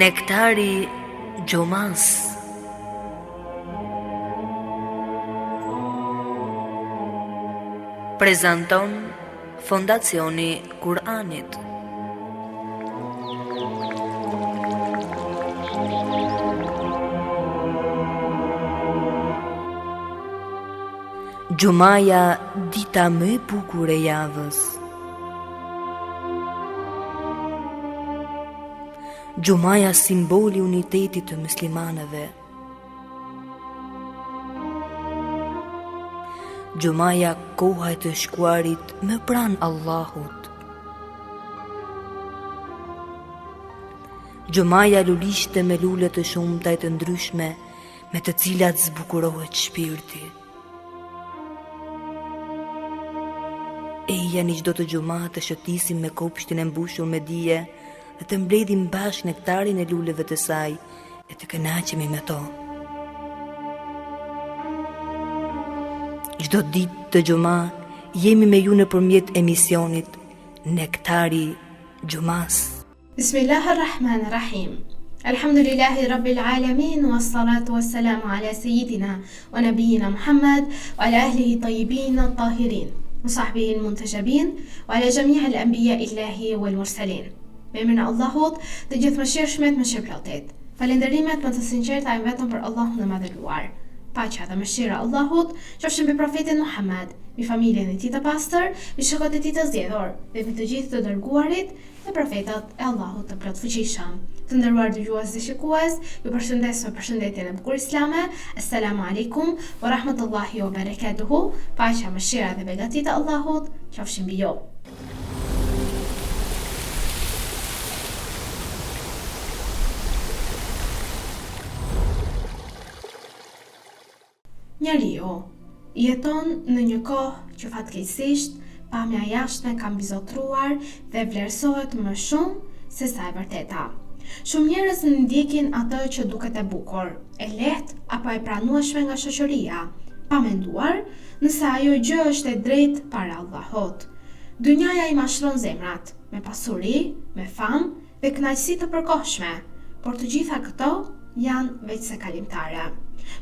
Nektari Gjomas. Prezanton Fondacioni Kur'anit. Gjumaja, dita më e bukur e javës. Gjumaja, simboli i unitetit të muslimanëve. Gjumaja, koha e të shkuarit më pranë Allahut. Gjumaja, lulishte me lule të shumta e të ndryshme, me të cilat zbukurohet shpirti. Eja një çdo të gjuma të shëtisim me kopshtin e mbushur me dije dhe të mbledhim bashkë nektarin e luleve të saj e të kënaqemi me to. Çdo ditë të gjuma jemi me ju nëpërmjet emisionit Nektari Gjumas. Bismillahirrahmanirrahim. Alhamdulillahi Rabbil Alamin, wassalatu wassalamu ala Sayyidina wa Nabiyina Muhammad wa ala ahlihi tayyibin at-tahirin wa sahbihi al-muntajabin wa ala jami' al-anbiya illahi wal mursalin. Me emrin e Allahut, të gjithë mëshirshmet më shpërplotet. Falënderimet më të sinqerta janë vetëm për Allahun e madhëruar. Paqja dhe mëshira e Allahut qofshin mbi profetin Muhammad, mbi familjen e tij të pastër, mbi shokët e tij të zgjedhur dhe mbi të gjithë të dërguarit dhe profetët e Allahut të plotfuqishëm. Të nderuar dëgjues dhe shikues, ju përshëndes me përshëndetjen e bukur islame. Assalamu alaikum wa rahmatullahi wa barakatuhu. Paqja, mëshira dhe begatit e Allahut qofshin mbi ju. Njeriu jeton në një kohë që fatkeqësisht pamja jashtme ka mbizotruar dhe vlerësohet më shumë se sa e vërteta. Shumë njerëz ndjekin atë që duket e bukur, e lehtë apo e pranueshme nga shoqëria, pa menduar nëse ajo gjë është e drejtë para Allahut. Dynjaja i mashron zemrat me pasuri, me famë dhe kënaqësi të përkohshme, por të gjitha këto janë veçse kalimtare.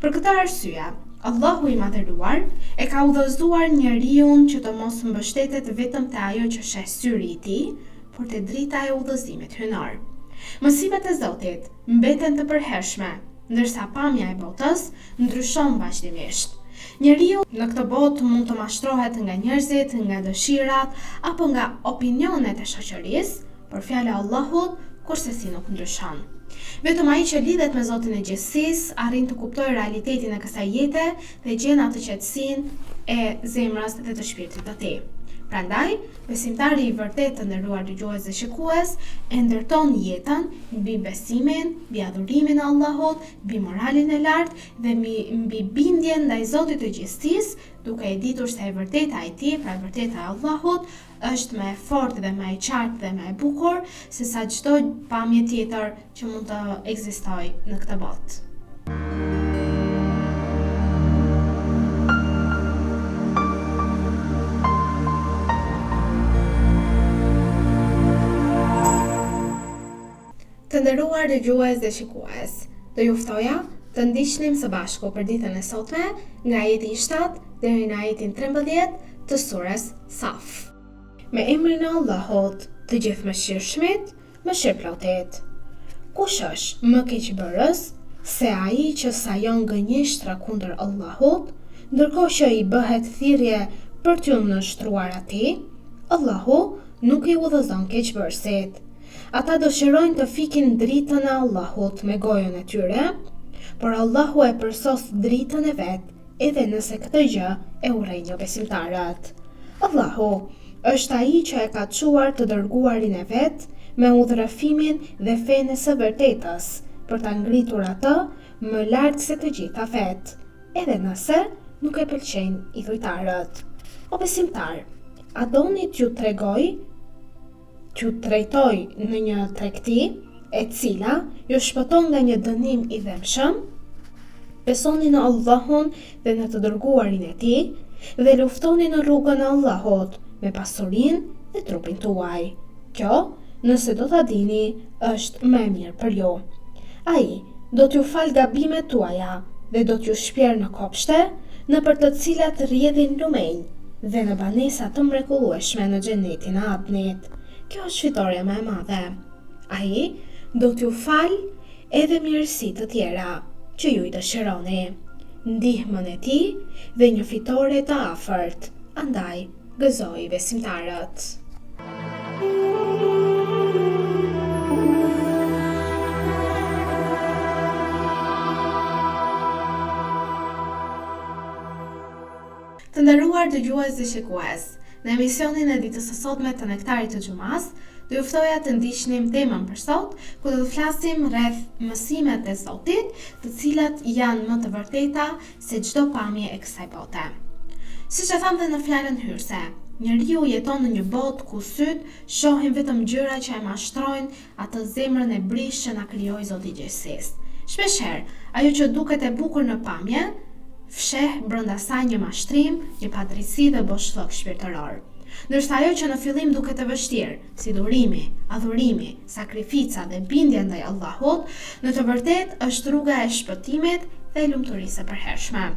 Për këtë arsye, Allahu i madhëruar e ka udhëzuar njeriun që të mos mbështetet vetëm te ajo që sheh syri i tij, por te drita e udhëzimit hyjnor. Mësimet e Zotit mbeten të përhershme, ndërsa pamja e botës ndryshon vazhdimisht. Njeriu në këtë botë mund të mashtrohet nga njerëzit, nga dëshirat apo nga opinionet e shoqërisë, por fjala e Allahut kurse si nuk ndryshon. Vetëm ai që lidhet me Zotin e gjithësisë arrin të kuptojë realitetin e kësaj jete dhe gjen atë qetësinë e zemrës dhe të shpirtit të tij. Prandaj, besimtari i vërtetë të nderuar dëgjues dhe shikues e ndërton jetën mbi besimin, mbi adhurimin e Allahut, mbi moralin e lartë dhe mbi bindjen ndaj Zotit të gjithësisë, duke e ditur se e vërteta e tij, pra e vërteta e Allahut, është më e fortë dhe më e qartë dhe më e bukur se sa çdo pamje tjetër që mund të ekzistojë në këtë botë. Të nderuar dëgjues dhe shikues, do ju ftoja të ndiqnim së bashku për ditën e sotme nga ajeti 7 deri në ajetin 13 të surës Saf. Me emrin e Allahut, të gjithë mëshirshmit, mëshirplotit. Kush është më keqbërës se ai që sajon gënjeshtra kundër Allahut, ndërkohë që i bëhet thirrje për t'u nështruar atij? Allahu nuk i udhëzon keqbërësit. Ata dëshirojnë të fikin dritën e Allahut me gojën e tyre, por Allahu e përsos dritën e vet, edhe nëse këtë gjë e urrejnë jo besimtarët. Allahu është ai që e ka çuar të dërguarin e vet me udhëfimin dhe fenë së vërtetës, për ta ngritur atë më lart se të gjitha fet, edhe nëse nuk e pëlqejnë idhujtarët. O besimtar, a doni t'ju trajtoj në një tregti e cila ju shpëton nga një dënim i dhëmshëm? Besoni në Allahun dhe në të dërguarin e tij dhe luftoni në rrugën e Allahut me pasurinë dhe trupin tuaj. Kjo nëse do ta dini, është më e mirë për ju. Ai do t'ju fal gabimet tuaja dhe do t'ju shpjer në kopshte, në për të cilat rrjedhin lumenj dhe në banesa të mrekullueshme në xhenetin e Adnit. Kjo është fitoria më e madhe. Ai do t'ju fal edhe mirësi të tjera që ju i dëshironi. Ndihmën e tij dhe një fitore të afërt. Andaj, gëzoj besimtarët. Të nderuar dëgjues dhe shikues, në emisionin e ditës së sotme të Nektarit të Xumas, do ju ftoja të ndiqnim temën për sot, ku do të flasim rreth mësimet e Zotit, të cilat janë më të vërteta se çdo pamje e kësaj bote. Siç e thamë dhe në fjalën hyrëse, njeriu jeton në një botë ku syt shohin vetëm gjëra që e mashtrojnë atë zemrën e brish që na krijoi Zoti i gjithësisë. Shpeshherë, ajo që duket e bukur në pamje, fsheh brenda saj një mashtrim, një padrejtësi dhe boshllok shpirtëror. Ndërsa ajo që në fillim duket e vështirë, si durimi, adhurimi, sakrifica dhe bindja ndaj Allahut, në të vërtetë është rruga e shpëtimit dhe e lumturisë së përhershme.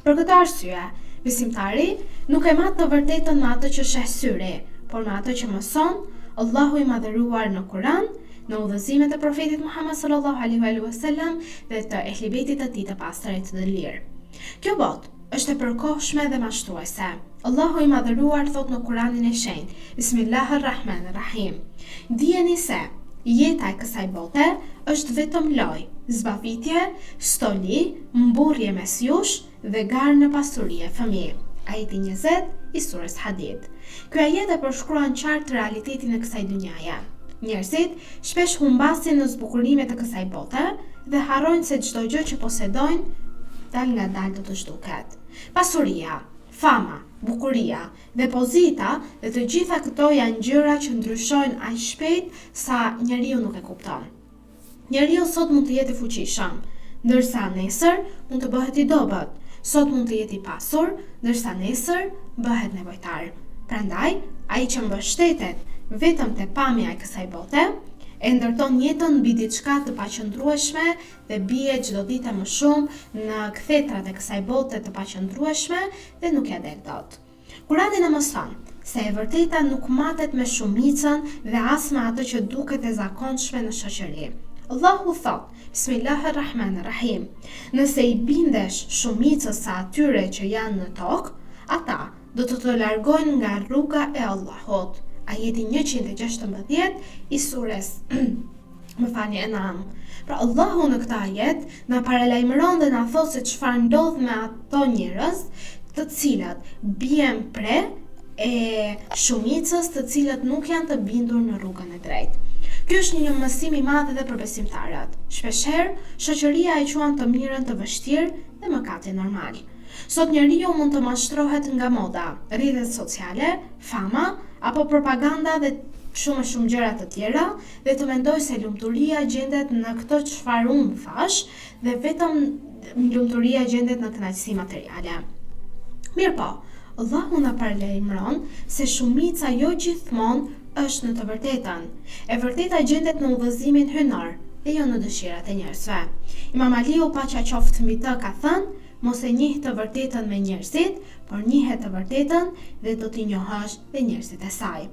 Për këtë arsye, besimtari nuk e mat të vërtetën me atë që sheh syri, por me atë që mëson Allahu i madhëruar në Kur'an, në udhëzimet e profetit Muhammed sallallahu alaihi wasallam dhe të ehlibetit të tij të pastërt dhe lirë. Kjo botë është e përkohshme dhe mashtruese. Allahu i madhëruar thot në Kur'anin e shenjtë: Bismillahirrahmanirrahim. Dijeni se jeta e kësaj bote është vetëm lojë, zbavitje, stoli, mburrje mes jush dhe garë në pasuri e fëmijë. Ajeti 20 i surës Hadid. Ky ajet e përshkruan qartë realitetin e kësaj dynjaje. Njerëzit shpesh humbasin në zbukurimet e kësaj bote dhe harrojnë se çdo gjë që posedojnë dal nga dal do të zhduket. Pasuria, fama, bukuria dhe pozita dhe të gjitha këto janë gjëra që ndryshojnë aq shpejt sa njeriu nuk e kupton. Njeriu sot mund të jetë i fuqishëm, ndërsa nesër mund të bëhet i dobët. Sot mund të jetë i pasur, ndërsa nesër bëhet nevojtar. Prandaj, ai që mbështetet vetëm te pamja e kësaj bote, e ndërton jetën mbi diçka të paqëndrueshme dhe bie çdo ditë më shumë në kthetrat e kësaj bote të paqëndrueshme dhe nuk ja del dot. Kurani na mëson se e vërteta nuk matet me shumicën dhe as me atë që duket e zakonshme në shoqëri. Allahu thot: Bismillahirrahmanirrahim. Nëse i bindesh shumicës së atyre që janë në tokë, ata do të largojnë nga rruga e Allahut. Ajeti 116 i surës Enam. Pra Allahu në këtë ajet na paralajmëron dhe na thot se çfarë ndodh me ato njerëz të cilat bien pre e shumicës të cilat nuk janë të bindur në rrugën e drejtë. Ky është një mësim i madh edhe për besimtarët. Shpeshherë, shoqëria e quan të mirën të vështirë dhe mëkatin normal. Sot njeriu mund të mashtrohet nga moda, rrjetet sociale, fama apo propaganda dhe shumë gjëra të tjera dhe të mendoj se lumturia gjendet në këtë çfarë unë thash dhe vetëm lumturia gjendet në kënaqësi materiale. Mirpo, Allahu na paralajmëron se shumica jo gjithmonë është në të vërtetën. E vërteta gjendet në udhëzimin hynor dhe jo në dëshirat e njerëzve. Imam Aliu paqja qoftë mbi të ka thënë: mos e njeh të vërtetën me njerëzit, por njihe të vërtetën dhe do t'i njohësh dhe njerëzit e saj.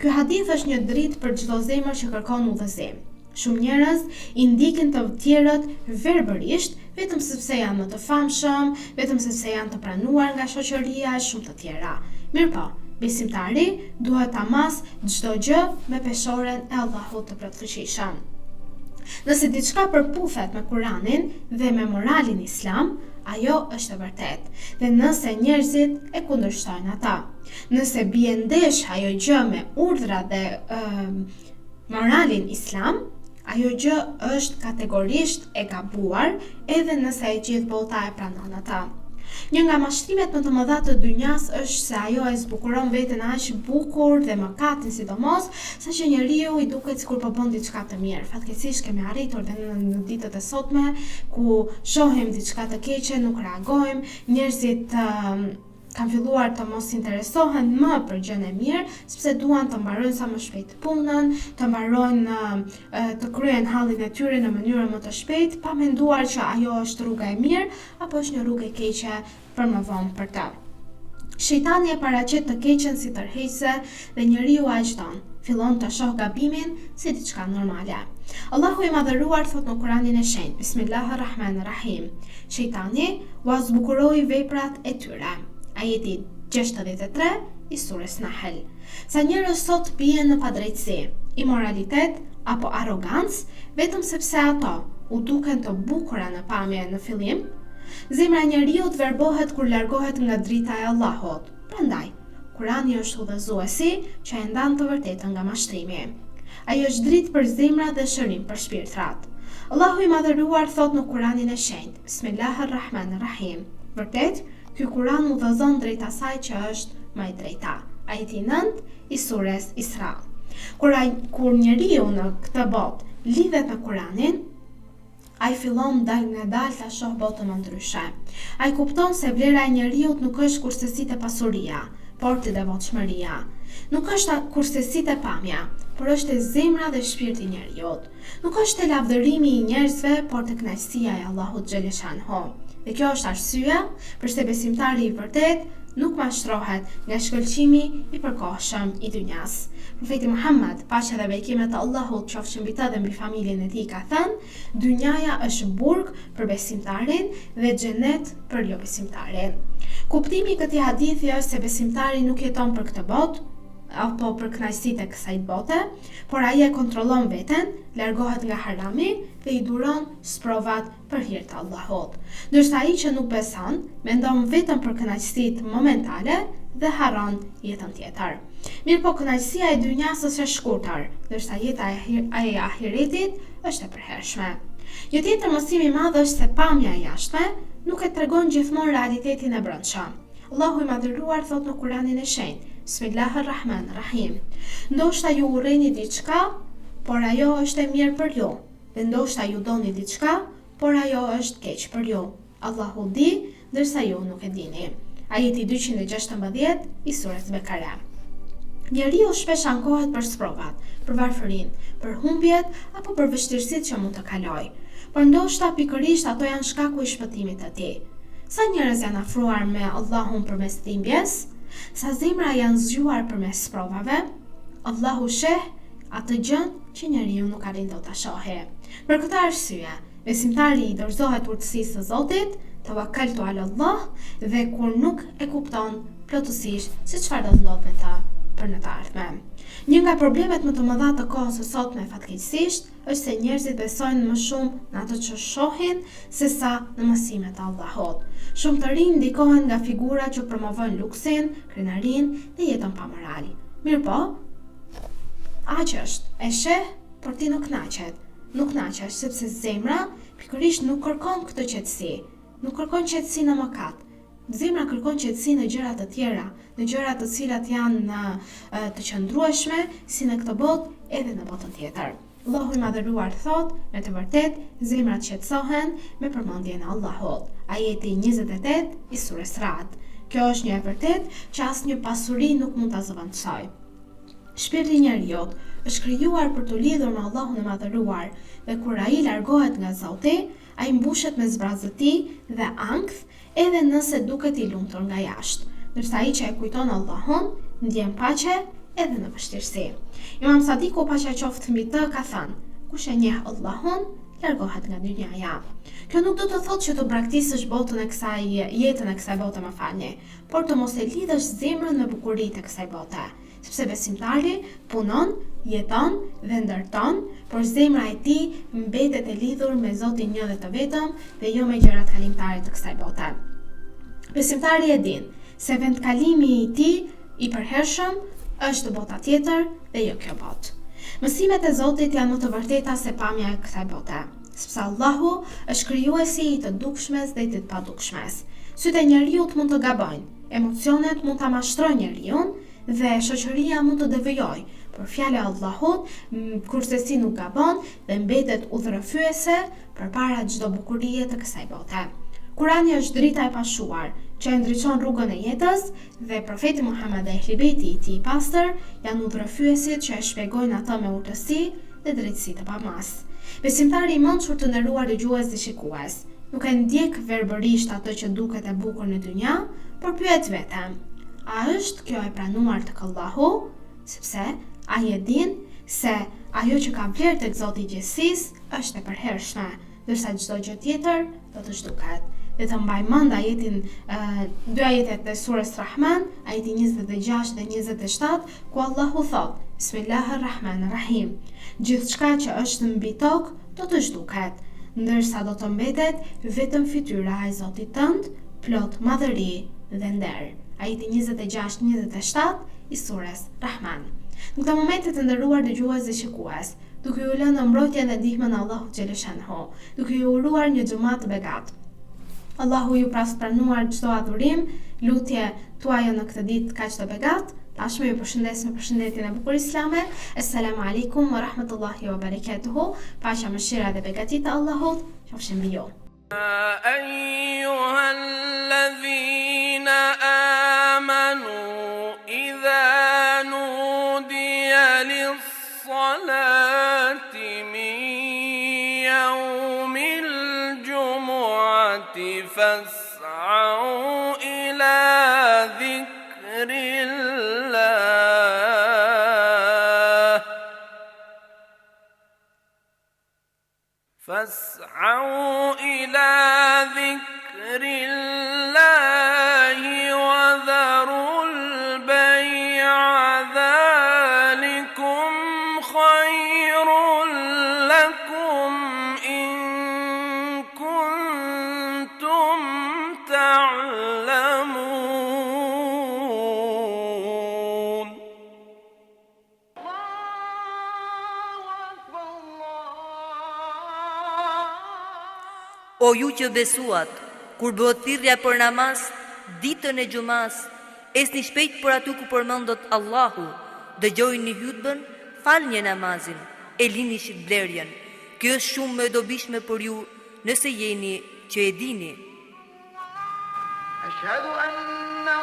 Ky hadith është një dritë për çdo zemër që kërkon udhëzim. Shumë njerëz i ndikin të tjerët verbërisht vetëm sepse janë më të famshëm, vetëm sepse janë të pranuar nga shoqëria e shumë të tjera. Mirpo, besimtari duhet ta mas çdo gjë me peshoren e Allahut të plotfuqishëm. Nëse diçka përputhet me Kur'anin dhe me moralin islam, ajo është e vërtetë. Dhe nëse njerëzit e kundërshtojnë ata, nëse bie ndesh ajo gjë me urdhra dhe moralin islam, ajo gjë është kategorisht e gabuar, edhe nëse e gjithë bota e pranon ata. Një nga mashtrimet më të mëdha të dynjas është se ajo e zbukuron veten aq bukur dhe mëkatin sidomos, saqë njeriu i duket sikur po bën diçka të mirë. Fatkeqësisht kemi arritur dhe në ditët e sotme ku shohim diçka të keqe, nuk reagojmë, njerëzit kanë filluar të mos interesohen më për gjën e mirë, sepse duan të mbarojnë sa më shpejt punën, të mbarojnë të kryen hallin e tyre në mënyrë më të shpejtë, pa menduar që ajo është rruga e mirë apo është një rrugë e keqe për më vonë për të. Shejtani e paraqet të keqen si tërheqëse dhe njeriu aq fillon të shoh gabimin si diçka normale. Allahu i madhëruar thot në Kur'anin e shenjtë, Bismillahirrahmanirrahim. Shejtani u zbukuroi veprat e tyre. Ajeti 63 i surës Nahl. Sa njerëz sot bien në padrejtësi, imoralitet apo arrogancë, vetëm sepse ato u duken të bukura në pamje në fillim, zemra e njeriu verbohet kur largohet nga drita e Allahut. Prandaj, Kurani është udhëzuesi që e ndan të vërtetën nga mashtrimi. Ai është dritë për zemra dhe shërim për shpirtrat. Allahu i madhëruar thot në Kuranin e shenjtë, Bismillahirrahmanirrahim. Vërtet, ky Kuran udhëzon drejt asaj që është më e drejta. Ajeti 9 i surës Isra. Kur njeriu në këtë botë lidhet me Kuranin, ai fillon dal ta shoh botën më ndryshe. Ai kupton se vlera e njeriu nuk është kurse si te pasuria, por të devotshmëria. Nuk është kurse si te pamja, por është e zemra dhe shpirti i njeriut. Nuk është te lavdërimi i njerëzve, por te kënaqësia e Allahut xhaleshanhu. Dhe kjo është arsyeja pse besimtari i vërtet nuk mashtrohet nga shkëlqimi i përkohshëm i dynjas. Profeti Muhammed, paqja dhe bekimet e Allahut qofshin mbi të dhe mbi familjen e tij, ka thënë: dynjaja është burg për besimtarin dhe xhenet për jo besimtarin. Kuptimi i këtij hadithi është se besimtari nuk jeton për këtë botë apo për kënaqësitë e kësaj bote, por ai e kontrollon veten, largohet nga harami dhe i duron sprovat për hir të Allahut. Ndërsa ai që nuk beson, mendon vetëm për kënaqësitë momentale dhe harron jetën tjetër. Mirëpo kënaqësia e dynjas është e shkurtër, ndërsa jeta e ahiretit është e përhershme. Një tjetër mësim i madh është se pamja e jashtme nuk e tregon gjithmonë realitetin e brendshëm. Allahu i madhëruar thot në Kuranin e shenjtë, Bismillahirrahmanirrahim. Ndoshta ju urreni diçka, por ajo është e mirë për ju, dhe ndoshta ju doni diçka, por ajo është keq për ju. Allahu di, ndërsa ju nuk e dini. Ajeti 216 i surës Bekara. Njeriu shpesh ankohet për sprovat, për varfërinë, për humbjet apo për vështirësitë që mund të kalojë. Por ndoshta pikërisht ato janë shkaku i shpëtimit të tij. Sa njerëz janë afruar me Allahun përmes dhimbjes, sa zemra janë zgjuar përmes provave, Allahu sheh atë gjën që njeriu nuk arrin dot ta shohë. Për këtë arsye, besimtari i dorëzohet urtësisë së Zotit, tawakkaltu ala Allah, dhe kur nuk e kupton plotësisht se çfarë do të ndodhë me ta për në të ardhmen. Një nga problemet më të mëdha të kohës së sotme fatkeqësisht është se njerëzit besojnë më shumë në ato që shohin sesa në mësimet e Allahut. Shumë të rinj ndikohen nga figura që promovojnë luksin, krenarinë dhe jetën pa moral. Mirëpo, aq është, e sheh, por ti nuk kënaqet. Nuk kënaqesh sepse zemra pikërisht nuk kërkon këtë qetësi, nuk kërkon qetësi në mëkat. Zemra kërkon qetësi në gjëra të tjera, në gjëra të cilat janë të qëndrueshme si në këtë botë edhe në botën tjetër. Allahu i madhëruar thot, me të vërtet, zemrat qetësohen me përmendjen e Allahut. Ajeti 28 i surës Ra'd. Kjo është një e vërtet që asnjë pasuri nuk mund ta zëvendësojë. Shpirti i njeriut është krijuar për të lidhur me Allahun e madhëruar, dhe kur ai largohet nga Zoti, ai mbushet me zbrazëti dhe ankth, edhe nëse duket i lumtur nga jashtë. Ndërsa ai që e kujton Allahun, ndjen paqe edhe në vështirësi. Imam Sadiku, paqja qoftë mbi të, ka thënë: kush e njeh Allahun, largohet nga dynjaja. Kjo nuk do të thotë që të braktisësh jetën e kësaj bote, më falni, por të mos e lidhësh zemrën me bukuritë e kësaj bote, sepse besimtari punon, jeton dhe ndërton, por zemra e tij mbetet e lidhur me Zotin një dhe të vetëm dhe jo me gjërat kalimtare të kësaj bote. Besimtari e din se vendkalimi i tij i përhershëm është bota tjetër dhe jo kjo botë. Mësimet e Zotit janë më të vërteta se pamja e kësaj bote, sepse Allahu është krijuesi i të dukshmes dhe i të padukshmes. Sytë e njeriut mund të gabojnë, emocionet mund ta mashtrojnë njeriun dhe shoqëria mund të devijojë, por fjala e Allahut kurse si nuk gabon dhe mbetet udhërëfyese përpara çdo bukurie të kësaj bote. Kurani është drita e pashuar, që e ndriçon rrugën e jetës dhe profeti Muhammed dhe ehlibeti i tij i pastër janë udhërrëfyesit që e shpjegojnë atë me urtësi dhe drejtësi të pamas. Besimtari i mençur të nderuar dëgjues dhe shikues, nuk e ndjek verbërisht atë që duket e bukur në dynja, por pyet veten: a është kjo e pranuar tek Allahu? Sepse ai e din se ajo që ka vlerë tek Zoti i gjithësisë është e përhershme, ndërsa çdo gjë tjetër do të zhduket. Dhe të mbaj mend ajetin, dy ajetet e surës Rahman, ajeti 26 dhe 27, ku Allahu thot: Bismillahirrahmanirrahim. Gjithçka që është mbi tokë do të zhduket, ndërsa do të mbetet vetëm fytyra e Zotit tënd, plot madhëri dhe nder. Ajeti 26-27 i surës Rahman. Në këto momente të nderuar dëgjues dhe shikues, duke ju lënë në mbrojtjen dhe ndihmën e Allahut xhaleshanhu, duke ju uruar një xumë të begat. Allahu ju pranuar çdo adhurim, lutje tuaja në këtë ditë kaq të begat. Tashmë ju përshëndes me përshëndetjen e bukur islame. Assalamu alaikum wa rahmatullahi wa barakatuhu. Paqja, mëshira dhe begatit e Allahut qofshin mbi ju. أيها الذين آمنوا إذا نودي للصلاة من يوم الجمعة فاسعوا إلى ذكر الله وذروا البيع ذلكم خير لكم إن كنتم تعلمون. O ju që besuat, kur bëhet thirrja për namaz, ditën e xumas, esni shpejt për aty ku përmendet Allahu, dëgjojini hutbën, falni namazin, e lini shitblerjen. Kjo është shumë më e dobishme për ju nëse jeni që e dini. Ashhadu anna